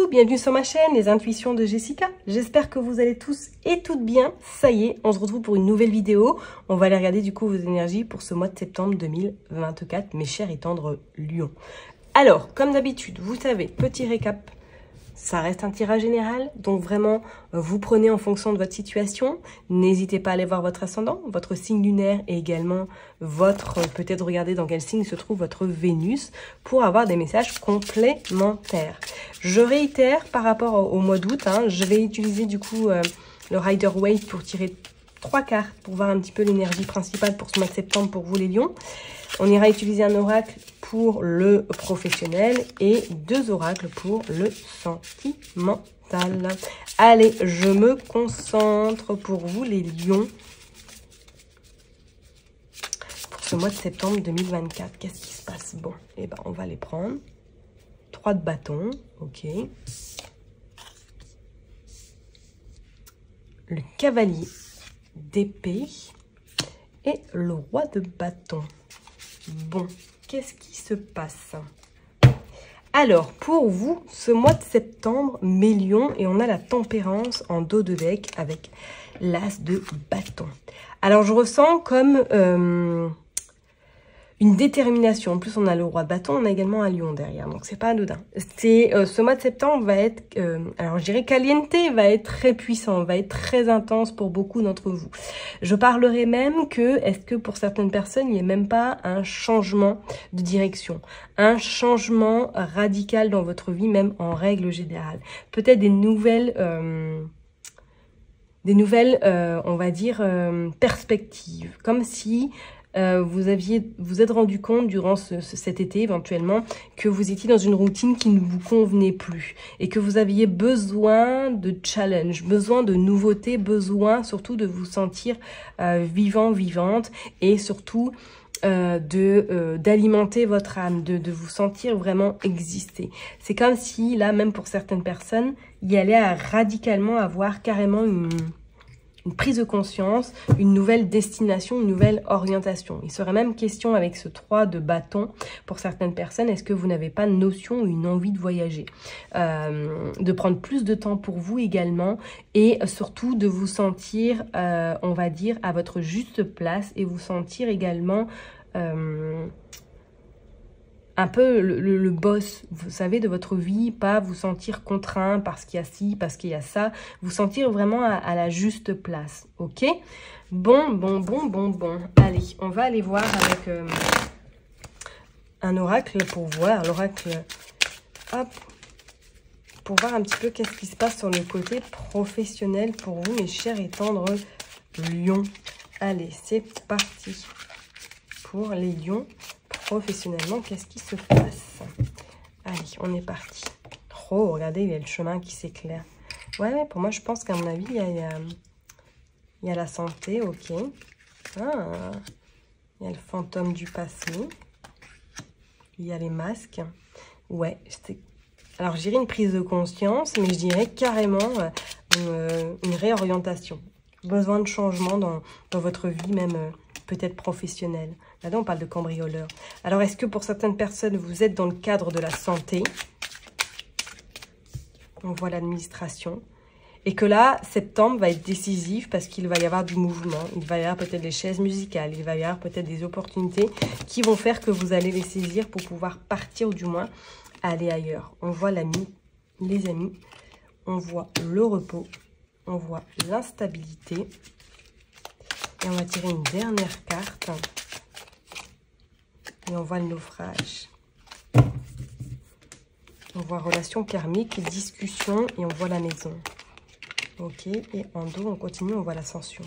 Coucou, bienvenue sur ma chaîne, les intuitions de Jessica. J'espère que vous allez tous et toutes bien. Ça y est, on se retrouve pour une nouvelle vidéo. On va aller regarder du coup vos énergies pour ce mois de septembre 2024, mes chers et tendres lions. Alors, comme d'habitude, vous savez, petit récap. Ça reste un tirage général, donc vraiment, vous prenez en fonction de votre situation. N'hésitez pas à aller voir votre ascendant, votre signe lunaire et également votre, peut-être regarder dans quel signe se trouve votre Vénus pour avoir des messages complémentaires. Je réitère par rapport au mois d'août, je vais utiliser du coup le Rider-Waite pour tirer 3 cartes pour voir un petit peu l'énergie principale pour ce mois de septembre pour vous les lions. On ira utiliser un oracle pour le professionnel et 2 oracles pour le sentimental. Allez, je me concentre pour vous les lions. Pour ce mois de septembre 2024, qu'est-ce qui se passe? Bon, eh ben, on va les prendre. 3 de bâton, ok. Le cavalier d'épée et le roi de bâton. Bon, qu'est-ce qui se passe? Alors, pour vous, ce mois de septembre, mes lions, et on a la tempérance en dos de deck avec l'as de bâton. Alors, je ressens comme une détermination. En plus, on a le roi de bâton, on a également un lion derrière, donc c'est pas anodin. Ce mois de septembre va être, alors je dirais caliente, va être très puissant, va être très intense pour beaucoup d'entre vous. Je parlerai même que, est-ce que pour certaines personnes, il n'y a même pas un changement de direction, un changement radical dans votre vie, même en règle générale. Peut-être des nouvelles, on va dire, perspectives, comme si vous êtes rendu compte durant cet été éventuellement que vous étiez dans une routine qui ne vous convenait plus et que vous aviez besoin de challenge, besoin de nouveautés, besoin surtout de vous sentir vivant, vivante et surtout d'alimenter votre âme, de vous sentir vraiment exister. C'est comme si là, même pour certaines personnes, il y allait à radicalement avoir carrément une prise de conscience, une nouvelle destination, une nouvelle orientation. Il serait même question avec ce 3 de bâton, pour certaines personnes, est-ce que vous n'avez pas de notion ou une envie de voyager, de prendre plus de temps pour vous également, et surtout de vous sentir, on va dire, à votre juste place, et vous sentir également un peu le boss, vous savez, de votre vie, pas vous sentir contraint parce qu'il y a ci, parce qu'il y a ça, vous sentir vraiment à la juste place, ok? Bon. Allez, on va aller voir avec un oracle pour voir, l'oracle, hop, pour voir un petit peu qu'est-ce qui se passe sur le côté professionnel pour vous, mes chers et tendres lions. Allez, c'est parti pour les lions. Professionnellement, qu'est-ce qui se passe? Allez, on est parti. Oh, regardez, il y a le chemin qui s'éclaire. Ouais, pour moi, je pense qu'à mon avis, il y a la santé, ok. Ah, il y a le fantôme du passé. Il y a les masques. Ouais, alors je dirais une prise de conscience, mais je dirais carrément une réorientation. Besoin de changement dans votre vie, même peut-être professionnelle. Là, on parle de cambrioleur. Alors, est-ce que pour certaines personnes, vous êtes dans le cadre de la santé? On voit l'administration. Et que là, septembre va être décisif parce qu'il va y avoir du mouvement. Il va y avoir peut-être des chaises musicales. Il va y avoir peut-être des opportunités qui vont faire que vous allez les saisir pour pouvoir partir ou du moins aller ailleurs. On voit l'ami, les amis. On voit le repos. On voit l'instabilité. Et on va tirer une dernière carte. Et on voit le naufrage. On voit relation karmique, discussion et on voit la maison. Ok, et en dos, on continue, on voit l'ascension.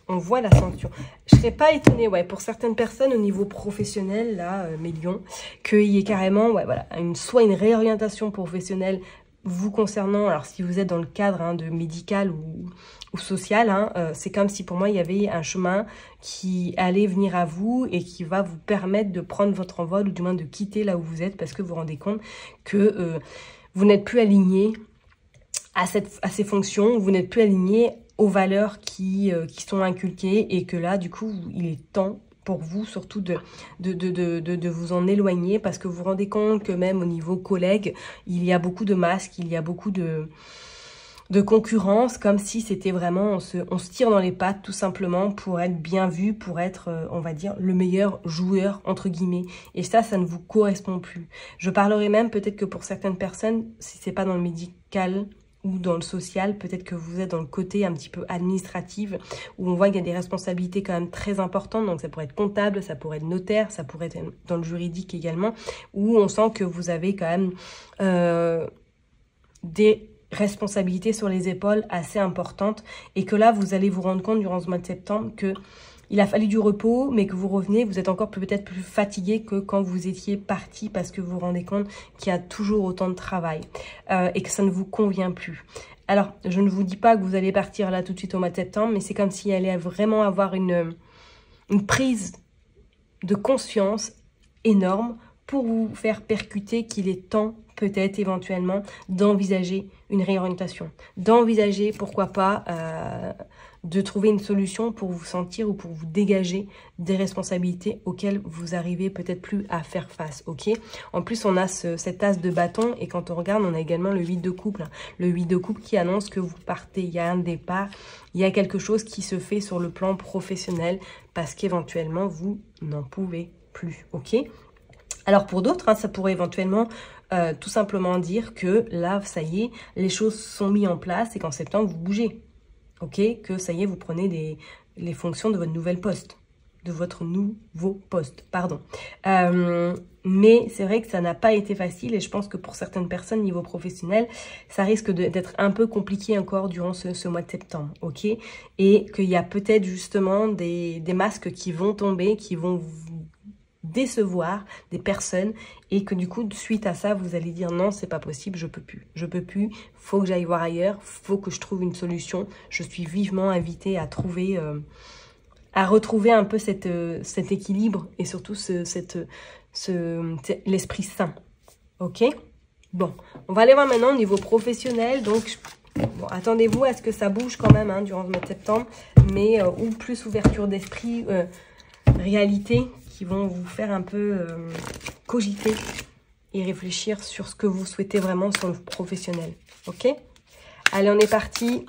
On voit l'ascension. Je ne serais pas étonnée, ouais, pour certaines personnes au niveau professionnel, là, mes lions, qu'il y ait carrément, ouais, voilà, soit une réorientation professionnelle vous concernant, alors si vous êtes dans le cadre de médical ou social, c'est comme si pour moi il y avait un chemin qui allait venir à vous et qui va vous permettre de prendre votre envol ou du moins de quitter là où vous êtes parce que vous vous rendez compte que vous n'êtes plus aligné à ces fonctions, vous n'êtes plus aligné aux valeurs qui sont inculquées et que là du coup il est temps pour vous, surtout de vous en éloigner, parce que vous vous rendez compte que même au niveau collègue, il y a beaucoup de masques, il y a beaucoup de concurrence, comme si c'était vraiment, on se tire dans les pattes tout simplement pour être bien vu, pour être, on va dire, le meilleur joueur, entre guillemets. Et ça ne vous correspond plus. Je parlerai même peut-être que pour certaines personnes, si c'est pas dans le médical ou dans le social, peut-être que vous êtes dans le côté un petit peu administratif, où on voit qu'il y a des responsabilités quand même très importantes, donc ça pourrait être comptable, ça pourrait être notaire, ça pourrait être dans le juridique également, où on sent que vous avez quand même des responsabilités sur les épaules assez importantes, et que là, vous allez vous rendre compte durant ce mois de septembre que il a fallu du repos, mais que vous revenez, vous êtes encore peut-être plus fatigué que quand vous étiez parti, parce que vous vous rendez compte qu'il y a toujours autant de travail et que ça ne vous convient plus. Alors, je ne vous dis pas que vous allez partir là tout de suite au mois de septembre, mais c'est comme s'il allait vraiment avoir une prise de conscience énorme pour vous faire percuter qu'il est temps peut-être éventuellement d'envisager une réorientation, d'envisager pourquoi pas de trouver une solution pour vous sentir ou pour vous dégager des responsabilités auxquelles vous arrivez peut-être plus à faire face, ok? En plus, on a cet as de bâton, et quand on regarde, on a également le 8 de couple. Le 8 de couple qui annonce que vous partez, il y a un départ, il y a quelque chose qui se fait sur le plan professionnel parce qu'éventuellement, vous n'en pouvez plus, ok? Alors pour d'autres, hein, ça pourrait éventuellement tout simplement dire que là, ça y est, les choses sont mises en place et qu'en septembre, vous bougez. Ok, que ça y est, vous prenez les fonctions de votre nouvel poste, de votre nouveau poste, pardon. Mais c'est vrai que ça n'a pas été facile, et je pense que pour certaines personnes, niveau professionnel, ça risque d'être un peu compliqué encore durant ce mois de septembre, ok? Et qu'il y a peut-être justement des masques qui vont tomber, qui vont vous décevoir des personnes, et que du coup, suite à ça, vous allez dire non, c'est pas possible, je peux plus, faut que j'aille voir ailleurs, faut que je trouve une solution. Je suis vivement invitée à trouver, à retrouver un peu cet équilibre, et surtout l'esprit sain, ok? Bon, on va aller voir maintenant au niveau professionnel, donc bon, attendez-vous à ce que ça bouge quand même hein, durant le mois de septembre, mais ou plus ouverture d'esprit, réalité, qui vont vous faire un peu cogiter et réfléchir sur ce que vous souhaitez vraiment sur le professionnel. Ok? Allez, on est parti.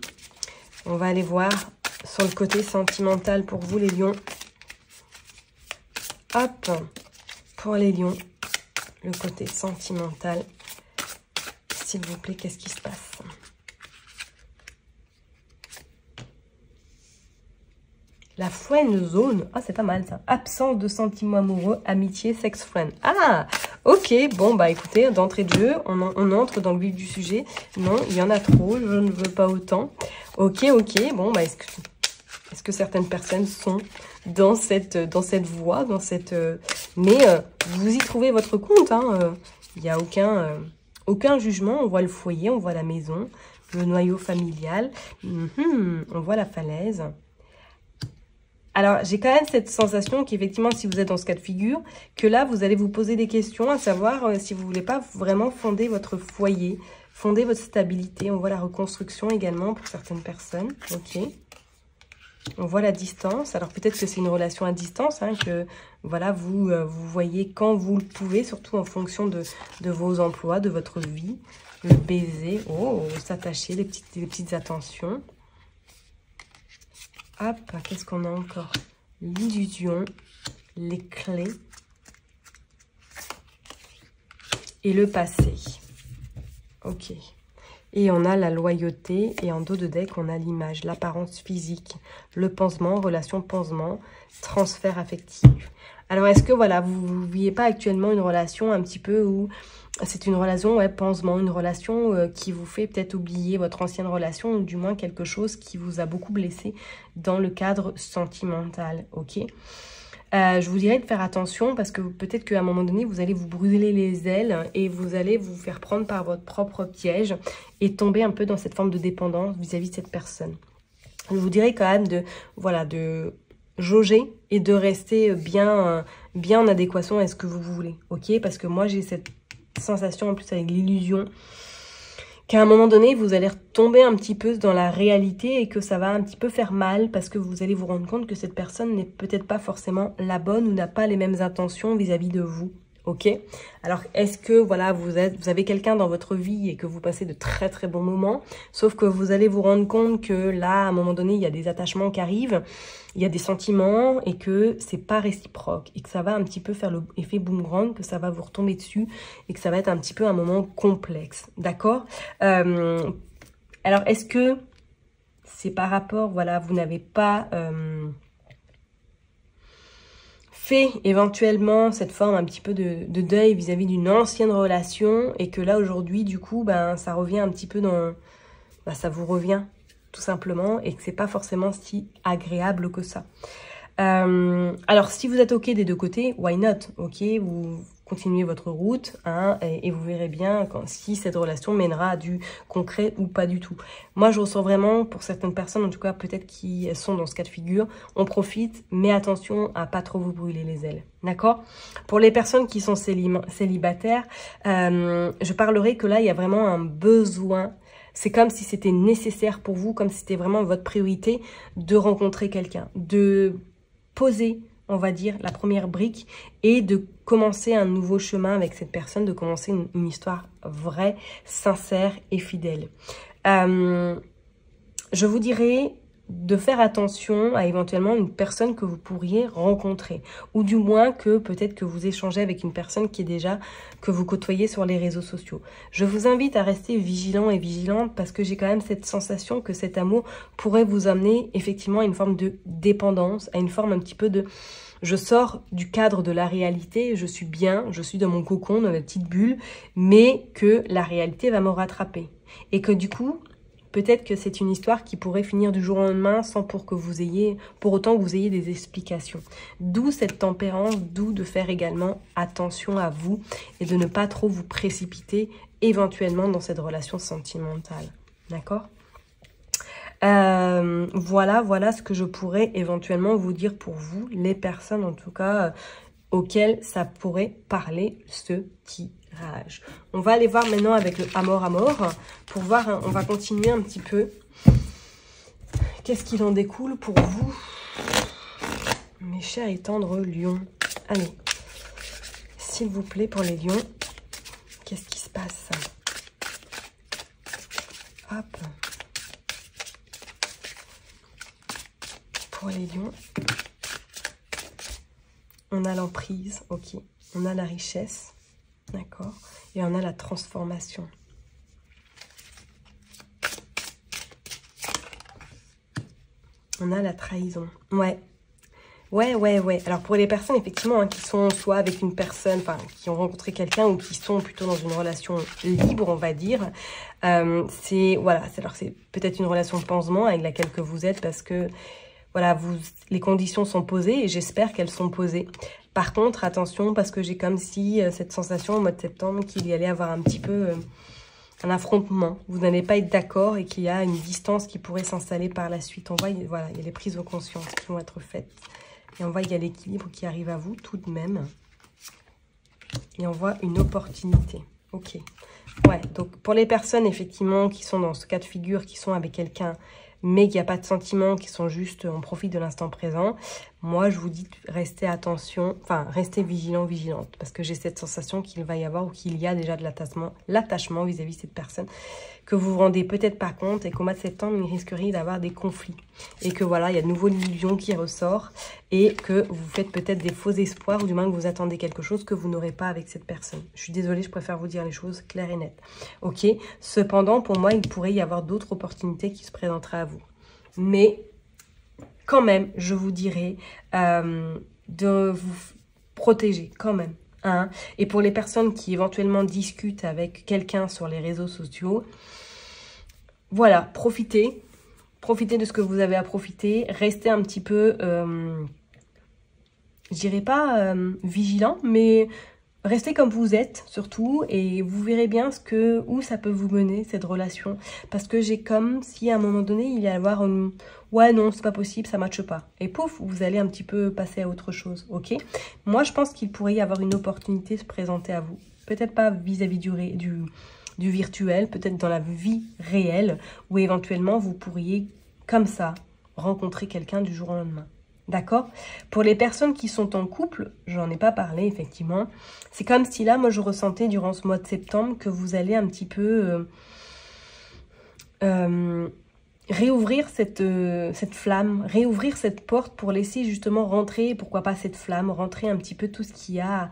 On va aller voir sur le côté sentimental pour vous, les lions. Hop, pour les lions, le côté sentimental. S'il vous plaît, qu'est-ce qui se passe ? La friend zone, ah c'est pas mal ça. Absence de sentiments amoureux, amitié, sex friend. Ah, ok, bon bah écoutez, d'entrée de jeu, on entre dans le vif du sujet. Non, il y en a trop, je ne veux pas autant. Ok, bon bah est-ce que certaines personnes sont dans cette voie, mais vous y trouvez votre compte, hein. Il n'y a aucun jugement. On voit le foyer, on voit la maison, le noyau familial, on voit la falaise. Alors, j'ai quand même cette sensation qu'effectivement, si vous êtes dans ce cas de figure, que là, vous allez vous poser des questions, à savoir si vous ne voulez pas vraiment fonder votre foyer, fonder votre stabilité. On voit la reconstruction également pour certaines personnes. Ok. On voit la distance. Alors, peut-être que c'est une relation à distance, hein, que voilà, vous voyez quand vous le pouvez, surtout en fonction de vos emplois, de votre vie. Le baiser, oh, s'attacher, les petites attentions. Hop, qu'est-ce qu'on a encore? L'illusion, les clés et le passé. Ok. Et on a la loyauté, et en dos de deck, on a l'image, l'apparence physique, le pansement, relation pansement, transfert affectif. Alors, est-ce que, voilà, vous ne voyez pas actuellement une relation un petit peu où c'est une relation, ouais, pansement, une relation qui vous fait peut-être oublier votre ancienne relation, ou du moins quelque chose qui vous a beaucoup blessé dans le cadre sentimental, ok? Je vous dirais de faire attention, parce que peut-être qu'à un moment donné, vous allez vous brûler les ailes et vous allez vous faire prendre par votre propre piège et tomber un peu dans cette forme de dépendance vis-à-vis de cette personne. Je vous dirais quand même de jauger et de rester bien en adéquation à ce que vous voulez, ok? Parce que moi, j'ai cette sensation en plus avec l'illusion qu'à un moment donné, vous allez retomber un petit peu dans la réalité et que ça va un petit peu faire mal parce que vous allez vous rendre compte que cette personne n'est peut-être pas forcément la bonne ou n'a pas les mêmes intentions vis-à-vis de vous. Ok? Alors, est-ce que, voilà, vous avez quelqu'un dans votre vie et que vous passez de très très bons moments, sauf que vous allez vous rendre compte que là, à un moment donné, il y a des attachements qui arrivent, il y a des sentiments et que c'est pas réciproque et que ça va un petit peu faire l'effet boomerang, que ça va vous retomber dessus et que ça va être un petit peu un moment complexe. D'accord? Alors, est-ce que c'est par rapport, voilà, vous n'avez pas... fait éventuellement cette forme un petit peu de deuil vis-à-vis d'une ancienne relation et que là aujourd'hui du coup ben ça revient un petit peu dans ça vous revient tout simplement et que c'est pas forcément si agréable que ça. Alors si vous êtes ok des deux côtés, why not? Ok, vous continuez votre route hein, et vous verrez bien si cette relation mènera à du concret ou pas du tout. Moi, je ressens vraiment, pour certaines personnes, en tout cas peut-être qui sont dans ce cas de figure, on profite, mais attention à pas trop vous brûler les ailes. D'accord? Pour les personnes qui sont célibataires, je parlerai que là, il y a vraiment un besoin. C'est comme si c'était nécessaire pour vous, comme si c'était vraiment votre priorité de rencontrer quelqu'un, de poser, on va dire, la première brique et de commencer un nouveau chemin avec cette personne, de commencer une histoire vraie, sincère et fidèle. Je vous dirais de faire attention à éventuellement une personne que vous pourriez rencontrer ou du moins que peut-être que vous échangez avec une personne qui est déjà, que vous côtoyez sur les réseaux sociaux. Je vous invite à rester vigilant et vigilante parce que j'ai quand même cette sensation que cet amour pourrait vous amener effectivement à une forme de dépendance, à une forme un petit peu de... Je sors du cadre de la réalité, je suis bien, je suis dans mon cocon, dans ma petite bulle, mais que la réalité va me rattraper. Et que du coup... Peut-être que c'est une histoire qui pourrait finir du jour au lendemain sans pour autant que vous ayez des explications. D'où cette tempérance, d'où de faire également attention à vous et de ne pas trop vous précipiter éventuellement dans cette relation sentimentale. D'accord ? Voilà ce que je pourrais éventuellement vous dire pour vous, les personnes en tout cas auxquelles ça pourrait parler ce tirage. On va aller voir maintenant avec le Amor pour voir, hein, on va continuer un petit peu. Qu'est-ce qu'il en découle pour vous, mes chers et tendres lions? Allez, s'il vous plaît, pour les lions, qu'est-ce qui se passe? Hop. Pour les lions, on a l'emprise, ok. On a la richesse, d'accord. Et on a la transformation. On a la trahison. Ouais. Alors pour les personnes effectivement hein, qui sont soit avec une personne, enfin qui ont rencontré quelqu'un ou qui sont plutôt dans une relation libre, on va dire, c'est peut-être une relation de pansement avec laquelle que vous êtes parce que voilà, les conditions sont posées et j'espère qu'elles sont posées. Par contre, attention parce que j'ai comme si cette sensation au mois de septembre qu'il y allait avoir un petit peu un affrontement. Vous n'allez pas être d'accord et qu'il y a une distance qui pourrait s'installer par la suite. On voit, voilà, il y a les prises de conscience qui vont être faites. Et on voit qu'il y a l'équilibre qui arrive à vous tout de même. Et on voit une opportunité. Ok. Ouais, donc pour les personnes effectivement qui sont dans ce cas de figure, qui sont avec quelqu'un, mais qu'il n'y a pas de sentiments, qui sont juste, on profite de l'instant présent, moi je vous dis restez restez vigilant, vigilante, parce que j'ai cette sensation qu'il va y avoir ou qu'il y a déjà de l'attachement vis-à-vis de cette personne, que vous vous rendez peut-être pas compte et qu'au mois de septembre, il risquerait d'avoir des conflits. Et que voilà, il y a de nouveau l'illusion qui ressort et que vous faites peut-être des faux espoirs ou du moins que vous attendez quelque chose que vous n'aurez pas avec cette personne. Je suis désolée, je préfère vous dire les choses claires et nettes. Ok. Cependant, pour moi, il pourrait y avoir d'autres opportunités qui se présenteraient à vous. Mais quand même, je vous dirais de vous protéger quand même. Hein. Et pour les personnes qui éventuellement discutent avec quelqu'un sur les réseaux sociaux, voilà, profitez de ce que vous avez à profiter, restez un petit peu, je dirais pas vigilant, mais restez comme vous êtes surtout et vous verrez bien où ça peut vous mener cette relation. Parce que j'ai comme si à un moment donné, il y a avoir une... Ouais, non, c'est pas possible, ça matche pas. Et pouf, vous allez un petit peu passer à autre chose, ok? Moi, je pense qu'il pourrait y avoir une opportunité se présenter à vous. Peut-être pas vis-à-vis du virtuel, peut-être dans la vie réelle, où éventuellement vous pourriez, comme ça, rencontrer quelqu'un du jour au lendemain. D'accord? Pour les personnes qui sont en couple, j'en ai pas parlé effectivement, c'est comme si là, moi je ressentais durant ce mois de septembre que vous allez un petit peu réouvrir cette flamme, réouvrir cette porte pour laisser justement rentrer, pourquoi pas cette flamme, rentrer un petit peu tout ce qu'il y a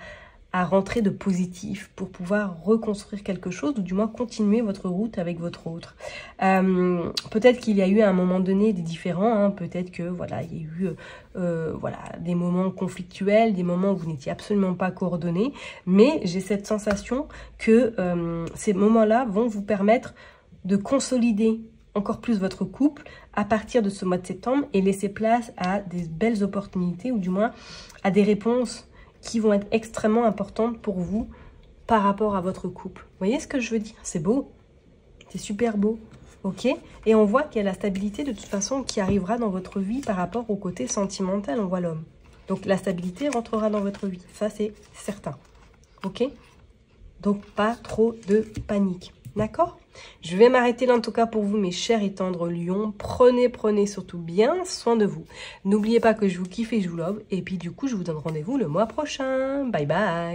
à rentrer de positif pour pouvoir reconstruire quelque chose ou du moins continuer votre route avec votre autre. Peut-être qu'il y a eu à un moment donné des différends, hein, peut-être que voilà, il y a eu voilà, des moments conflictuels, des moments où vous n'étiez absolument pas coordonnés, mais j'ai cette sensation que ces moments-là vont vous permettre de consolider encore plus votre couple à partir de ce mois de septembre et laisser place à des belles opportunités ou du moins à des réponses qui vont être extrêmement importantes pour vous par rapport à votre couple. Vous voyez ce que je veux dire? C'est beau, c'est super beau, ok? Et on voit qu'il y a la stabilité de toute façon qui arrivera dans votre vie par rapport au côté sentimental, on voit l'homme. Donc la stabilité rentrera dans votre vie, ça c'est certain, ok? Donc pas trop de panique, d'accord? Je vais m'arrêter là en tout cas pour vous mes chers et tendres lions. Prenez surtout bien soin de vous. N'oubliez pas que je vous kiffe et je vous love. Et puis du coup je vous donne rendez-vous le mois prochain. Bye bye.